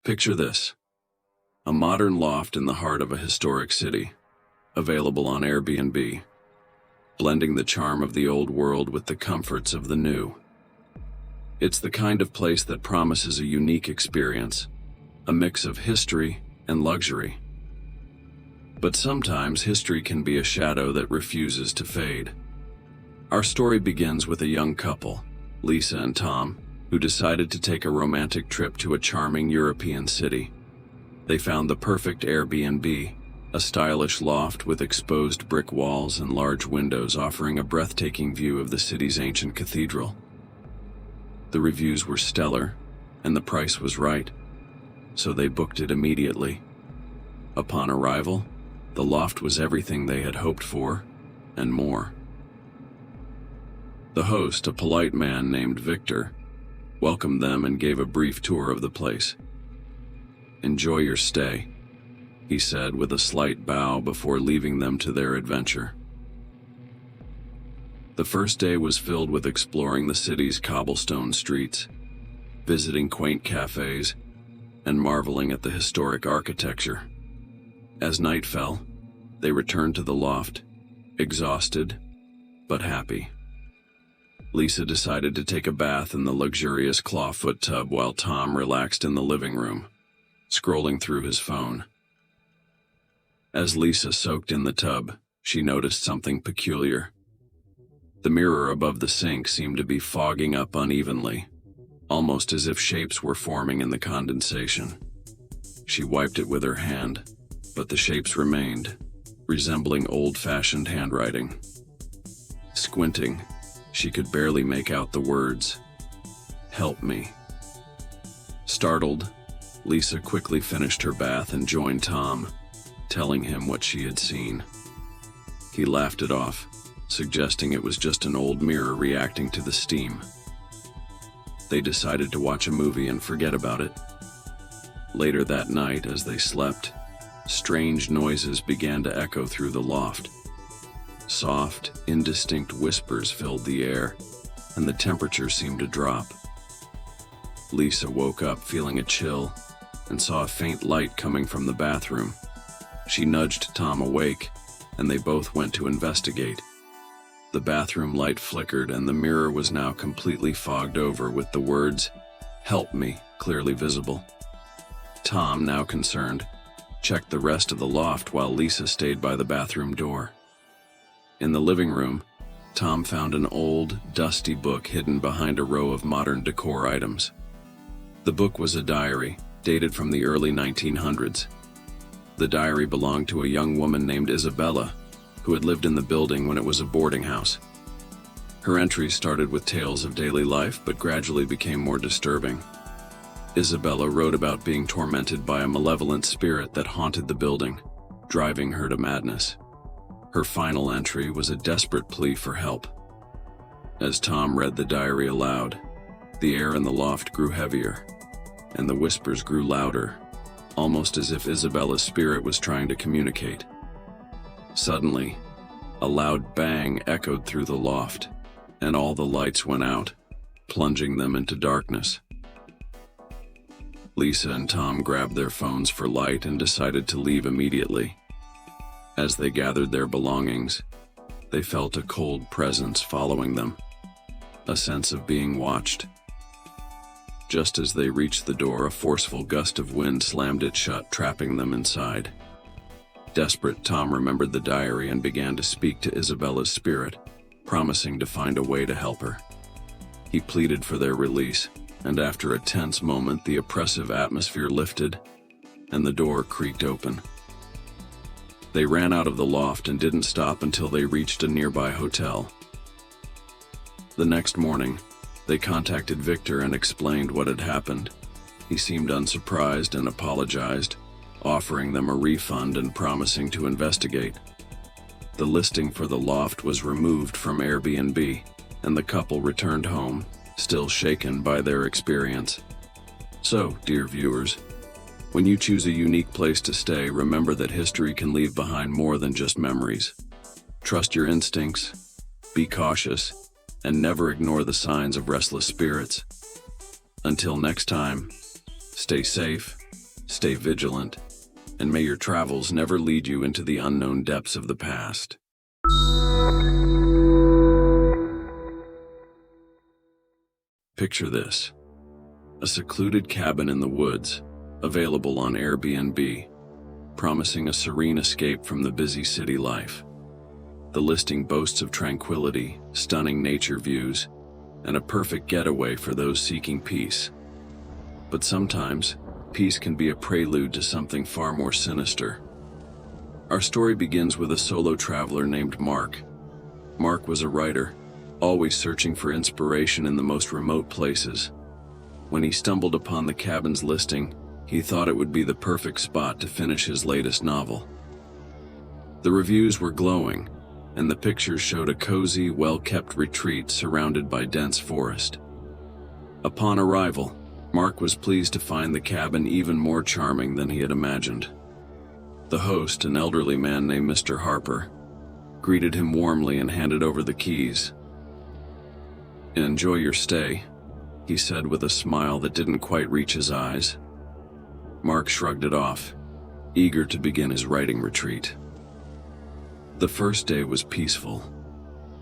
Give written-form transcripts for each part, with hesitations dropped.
Picture this: a modern loft in the heart of a historic city, available on Airbnb, blending the charm of the old world with the comforts of the new. It's the kind of place that promises a unique experience, a mix of history and luxury. But sometimes history can be a shadow that refuses to fade. Our story begins with a young couple, Lisa and Tom, who decided to take a romantic trip to a charming European city. They found the perfect Airbnb, a stylish loft with exposed brick walls and large windows offering a breathtaking view of the city's ancient cathedral. The reviews were stellar, and the price was right, so they booked it immediately. Upon arrival, the loft was everything they had hoped for, and more. The host, a polite man named Victor, welcomed them and gave a brief tour of the place. "Enjoy your stay," he said with a slight bow before leaving them to their adventure. The first day was filled with exploring the city's cobblestone streets, visiting quaint cafes, and marveling at the historic architecture. As night fell, they returned to the loft, exhausted but happy. Lisa decided to take a bath in the luxurious clawfoot tub while Tom relaxed in the living room, scrolling through his phone. As Lisa soaked in the tub, she noticed something peculiar. The mirror above the sink seemed to be fogging up unevenly, almost as if shapes were forming in the condensation. She wiped it with her hand, but the shapes remained, resembling old-fashioned handwriting. Squinting, she could barely make out the words, "Help me." Startled, Lisa quickly finished her bath and joined Tom, telling him what she had seen. He laughed it off, suggesting it was just an old mirror reacting to the steam. They decided to watch a movie and forget about it. Later that night, as they slept, strange noises began to echo through the loft. Soft, indistinct whispers filled the air, and the temperature seemed to drop. Lisa woke up feeling a chill and saw a faint light coming from the bathroom. She nudged Tom awake, and they both went to investigate. The bathroom light flickered, and the mirror was now completely fogged over with the words, "Help me," clearly visible. Tom, now concerned, checked the rest of the loft while Lisa stayed by the bathroom door. In the living room, Tom found an old, dusty book hidden behind a row of modern decor items. The book was a diary, dated from the early 1900s. The diary belonged to a young woman named Isabella, who had lived in the building when it was a boarding house. Her entries started with tales of daily life but gradually became more disturbing. Isabella wrote about being tormented by a malevolent spirit that haunted the building, driving her to madness. Her final entry was a desperate plea for help. As Tom read the diary aloud, the air in the loft grew heavier, and the whispers grew louder, almost as if Isabella's spirit was trying to communicate. Suddenly, a loud bang echoed through the loft, and all the lights went out, plunging them into darkness. Lisa and Tom grabbed their phones for light and decided to leave immediately. As they gathered their belongings, they felt a cold presence following them, a sense of being watched. Just as they reached the door, a forceful gust of wind slammed it shut, trapping them inside. Desperate, Tom remembered the diary and began to speak to Isabella's spirit, promising to find a way to help her. He pleaded for their release, and after a tense moment, the oppressive atmosphere lifted, and the door creaked open. They ran out of the loft and didn't stop until they reached a nearby hotel. The next morning, they contacted Victor and explained what had happened. He seemed unsurprised and apologized, offering them a refund and promising to investigate. The listing for the loft was removed from Airbnb, and the couple returned home, still shaken by their experience. So, dear viewers, when you choose a unique place to stay, remember that history can leave behind more than just memories. Trust your instincts, be cautious, and never ignore the signs of restless spirits. Until next time, stay safe, stay vigilant, and may your travels never lead you into the unknown depths of the past. Picture this: a secluded cabin in the woods, available on Airbnb, promising a serene escape from the busy city life. The listing boasts of tranquility, stunning nature views, and a perfect getaway for those seeking peace. But sometimes, peace can be a prelude to something far more sinister. Our story begins with a solo traveler named Mark. Mark was a writer, always searching for inspiration in the most remote places. When he stumbled upon the cabin's listing, he thought it would be the perfect spot to finish his latest novel. The reviews were glowing, and the pictures showed a cozy, well-kept retreat surrounded by dense forest. Upon arrival, Mark was pleased to find the cabin even more charming than he had imagined. The host, an elderly man named Mr. Harper, greeted him warmly and handed over the keys. "Enjoy your stay," he said with a smile that didn't quite reach his eyes. Mark shrugged it off, eager to begin his writing retreat. The first day was peaceful.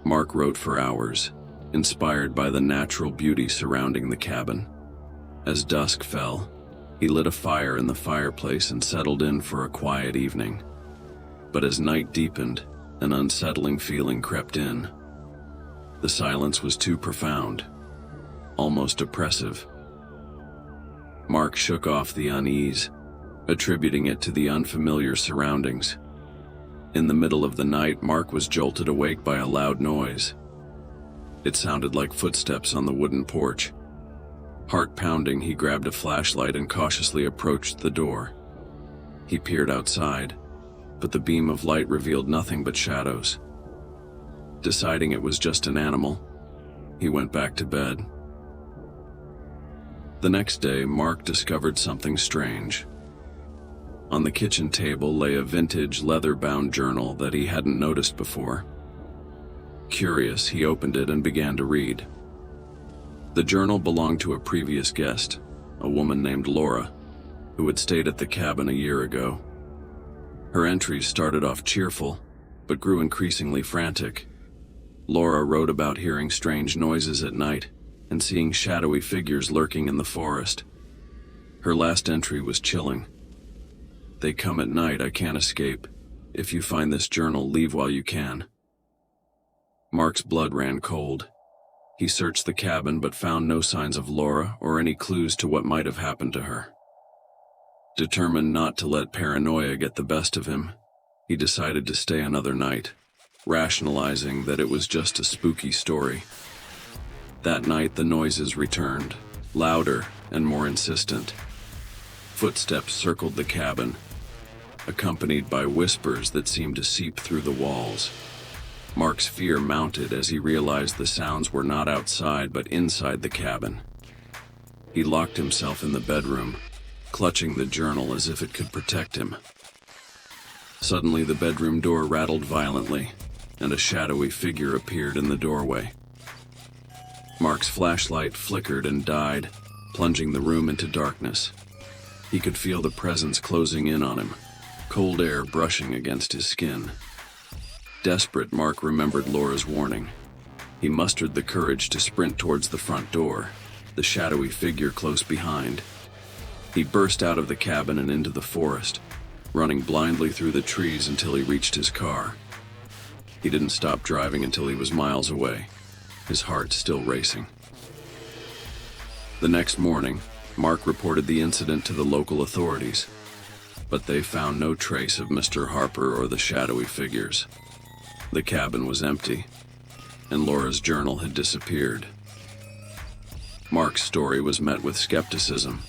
Mark wrote for hours, inspired by the natural beauty surrounding the cabin. As dusk fell, he lit a fire in the fireplace and settled in for a quiet evening. But as night deepened, an unsettling feeling crept in. The silence was too profound, almost oppressive. Mark shook off the unease, attributing it to the unfamiliar surroundings. In the middle of the night, Mark was jolted awake by a loud noise. It sounded like footsteps on the wooden porch. Heart pounding, he grabbed a flashlight and cautiously approached the door. He peered outside, but the beam of light revealed nothing but shadows. Deciding it was just an animal, he went back to bed. The next day, Mark discovered something strange. On the kitchen table lay a vintage leather-bound journal that he hadn't noticed before. Curious, he opened it and began to read. The journal belonged to a previous guest, a woman named Laura, who had stayed at the cabin a year ago. Her entries started off cheerful, but grew increasingly frantic. Laura wrote about hearing strange noises at night and seeing shadowy figures lurking in the forest. Her last entry was chilling. "They come at night, I can't escape. If you find this journal, leave while you can." Mark's blood ran cold. He searched the cabin but found no signs of Laura or any clues to what might have happened to her. Determined not to let paranoia get the best of him, he decided to stay another night, rationalizing that it was just a spooky story. That night, the noises returned, louder and more insistent. Footsteps circled the cabin, accompanied by whispers that seemed to seep through the walls. Mark's fear mounted as he realized the sounds were not outside but inside the cabin. He locked himself in the bedroom, clutching the journal as if it could protect him. Suddenly, the bedroom door rattled violently, and a shadowy figure appeared in the doorway. Mark's flashlight flickered and died, plunging the room into darkness. He could feel the presence closing in on him, cold air brushing against his skin. Desperate, Mark remembered Laura's warning. He mustered the courage to sprint towards the front door, the shadowy figure close behind. He burst out of the cabin and into the forest, running blindly through the trees until he reached his car. He didn't stop driving until he was miles away, his heart still racing. The next morning, Mark reported the incident to the local authorities, but they found no trace of Mr. Harper or the shadowy figures. The cabin was empty, and Laura's journal had disappeared. Mark's story was met with skepticism,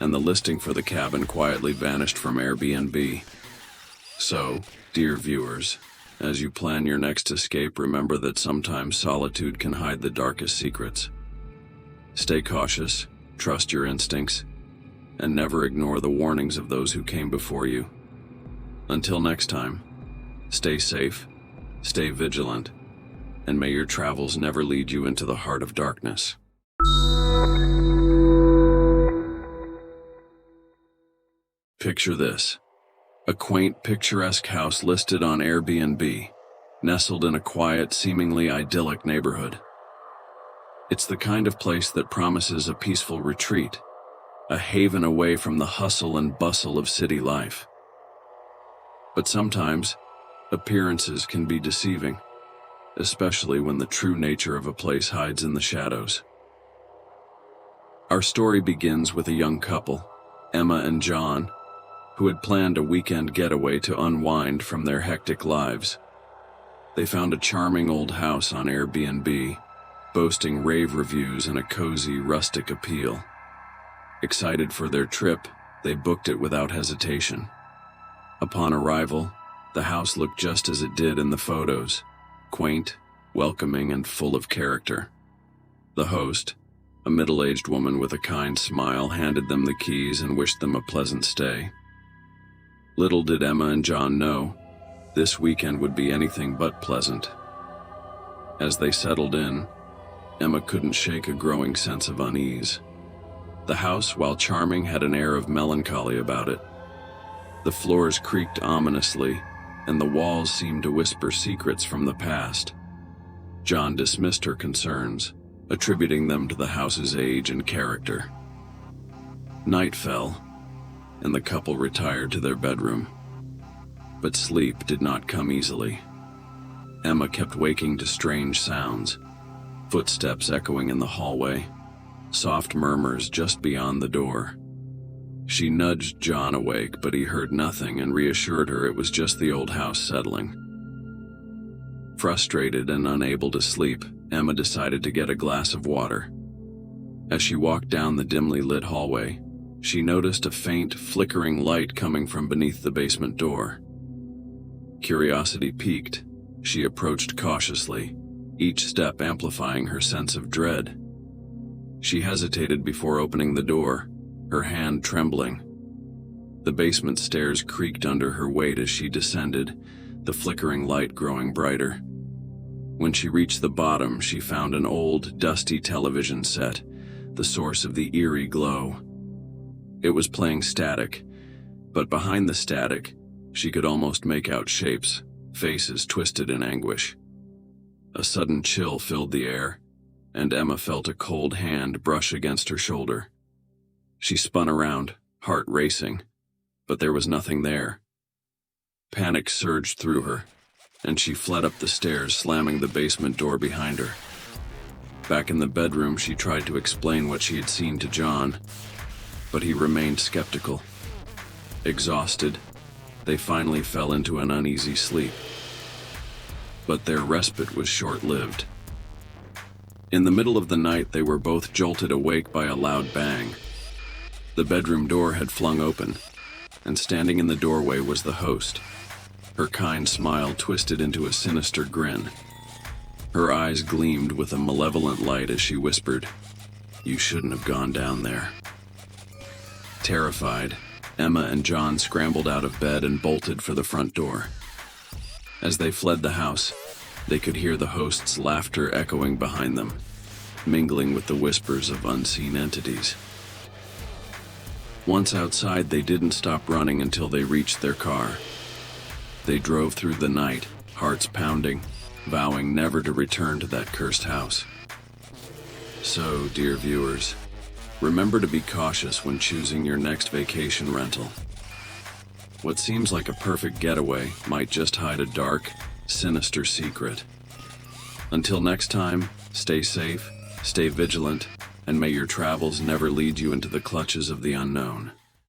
and the listing for the cabin quietly vanished from Airbnb. So, dear viewers, as you plan your next escape, remember that sometimes solitude can hide the darkest secrets. Stay cautious, trust your instincts, and never ignore the warnings of those who came before you. Until next time, stay safe, stay vigilant, and may your travels never lead you into the heart of darkness. Picture this: a quaint, picturesque house listed on Airbnb, nestled in a quiet, seemingly idyllic neighborhood. It's the kind of place that promises a peaceful retreat, a haven away from the hustle and bustle of city life. But sometimes, appearances can be deceiving, especially when the true nature of a place hides in the shadows. Our story begins with a young couple, Emma and John, who had planned a weekend getaway to unwind from their hectic lives. They found a charming old house on Airbnb, boasting rave reviews and a cozy, rustic appeal. Excited for their trip, they booked it without hesitation. Upon arrival, the house looked just as it did in the photos, quaint, welcoming, and full of character. The host, a middle-aged woman with a kind smile, handed them the keys and wished them a pleasant stay. Little did Emma and John know, this weekend would be anything but pleasant. As they settled in, Emma couldn't shake a growing sense of unease. The house, while charming, had an air of melancholy about it. The floors creaked ominously, and the walls seemed to whisper secrets from the past. John dismissed her concerns, attributing them to the house's age and character. Night fell, and the couple retired to their bedroom. But sleep did not come easily. Emma kept waking to strange sounds, footsteps echoing in the hallway, soft murmurs just beyond the door. She nudged John awake, but he heard nothing and reassured her it was just the old house settling. Frustrated and unable to sleep, Emma decided to get a glass of water. As she walked down the dimly lit hallway, she noticed a faint, flickering light coming from beneath the basement door. Curiosity piqued, she approached cautiously, each step amplifying her sense of dread. She hesitated before opening the door, her hand trembling. The basement stairs creaked under her weight as she descended, the flickering light growing brighter. When she reached the bottom, she found an old, dusty television set, the source of the eerie glow. It was playing static, but behind the static, she could almost make out shapes, faces twisted in anguish. A sudden chill filled the air, and Emma felt a cold hand brush against her shoulder. She spun around, heart racing, but there was nothing there. Panic surged through her, and she fled up the stairs, slamming the basement door behind her. Back in the bedroom, she tried to explain what she had seen to John, but he remained skeptical. Exhausted, they finally fell into an uneasy sleep. But their respite was short-lived. In the middle of the night, they were both jolted awake by a loud bang. The bedroom door had flung open, and standing in the doorway was the host. Her kind smile twisted into a sinister grin. Her eyes gleamed with a malevolent light as she whispered, "You shouldn't have gone down there." Terrified, Emma and John scrambled out of bed and bolted for the front door. As they fled the house, they could hear the host's laughter echoing behind them, mingling with the whispers of unseen entities. Once outside, they didn't stop running until they reached their car. They drove through the night, hearts pounding, vowing never to return to that cursed house. So, dear viewers, remember to be cautious when choosing your next vacation rental. What seems like a perfect getaway might just hide a dark, sinister secret. Until next time, stay safe, stay vigilant, and may your travels never lead you into the clutches of the unknown.